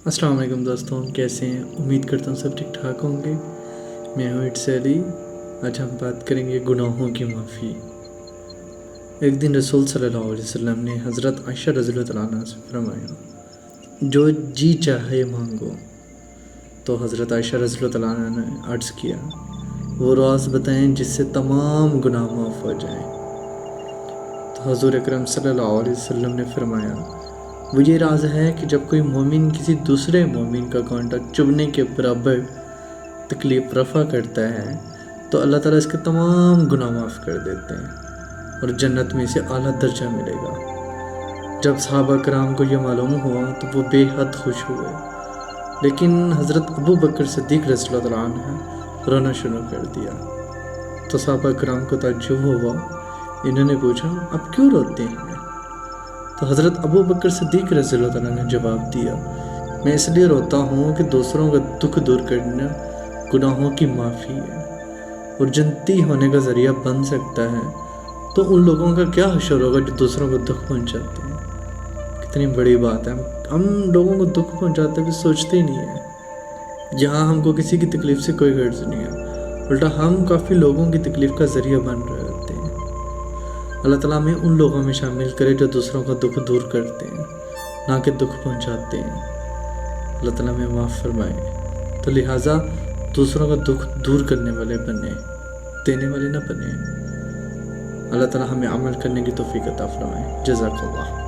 السلام علیکم دوستوں، کیسے ہیں؟ امید کرتا ہوں سب ٹھیک ٹھاک ہوں گے۔ میں ہوں اٹس علی۔ آج ہم بات کریں گے گناہوں کی معافی۔ ایک دن رسول صلی اللہ علیہ وسلم نے حضرت عائشہ رضی اللہ تعالیٰ عنہ سے فرمایا، جو جی چاہے مانگو۔ تو حضرت عائشہ رضی اللہ تعالیٰ عنہ نے عرض کیا، وہ راز بتائیں جس سے تمام گناہ معاف ہو جائیں۔ تو حضور اکرم صلی اللہ علیہ وسلم نے فرمایا، وہ یہ راز ہے کہ جب کوئی مومن کسی دوسرے مومن کا کانٹا چبھنے کے برابر تکلیف رفع کرتا ہے تو اللہ تعالیٰ اس کے تمام گناہ معاف کر دیتے ہیں اور جنت میں اسے اعلیٰ درجہ ملے گا۔ جب صحابہ کرام کو یہ معلوم ہوا تو وہ بے حد خوش ہوئے، لیکن حضرت ابو بکر صدیق رضی اللہ تعالیٰ عنہ رونا شروع کر دیا۔ تو صحابہ کرام کو تعجب ہوا، انہوں نے پوچھا، اب کیوں روتے ہیں؟ تو حضرت ابو بکر صدیق رضی اللہ تعالیٰ نے جواب دیا، میں اس لیے روتا ہوں کہ دوسروں کا دکھ دور کرنا گناہوں کی معافی ہے اور جنتی ہونے کا ذریعہ بن سکتا ہے، تو ان لوگوں کا کیا حشر ہوگا جو دوسروں کو دکھ پہنچاتے ہیں۔ کتنی بڑی بات ہے، ہم لوگوں کو دکھ پہنچاتے ہوئے سوچتے ہی نہیں ہیں۔ جہاں ہم کو کسی کی تکلیف سے کوئی غرض نہیں ہے، الٹا ہم کافی لوگوں کی تکلیف کا ذریعہ بن رہے ہوتے ہیں۔ اللہ تعالیٰ ہمیں ان لوگوں میں شامل کرے جو دوسروں کا دکھ دور کرتے ہیں، نہ کہ دکھ پہنچاتے ہیں۔ اللہ تعالیٰ ہمیں معاف فرمائے۔ تو لہٰذا دوسروں کا دکھ دور کرنے والے بنے، دینے والے نہ بنے۔ اللہ تعالیٰ ہمیں عمل کرنے کی توفیق عطا فرمائے۔ جزاک اللہ۔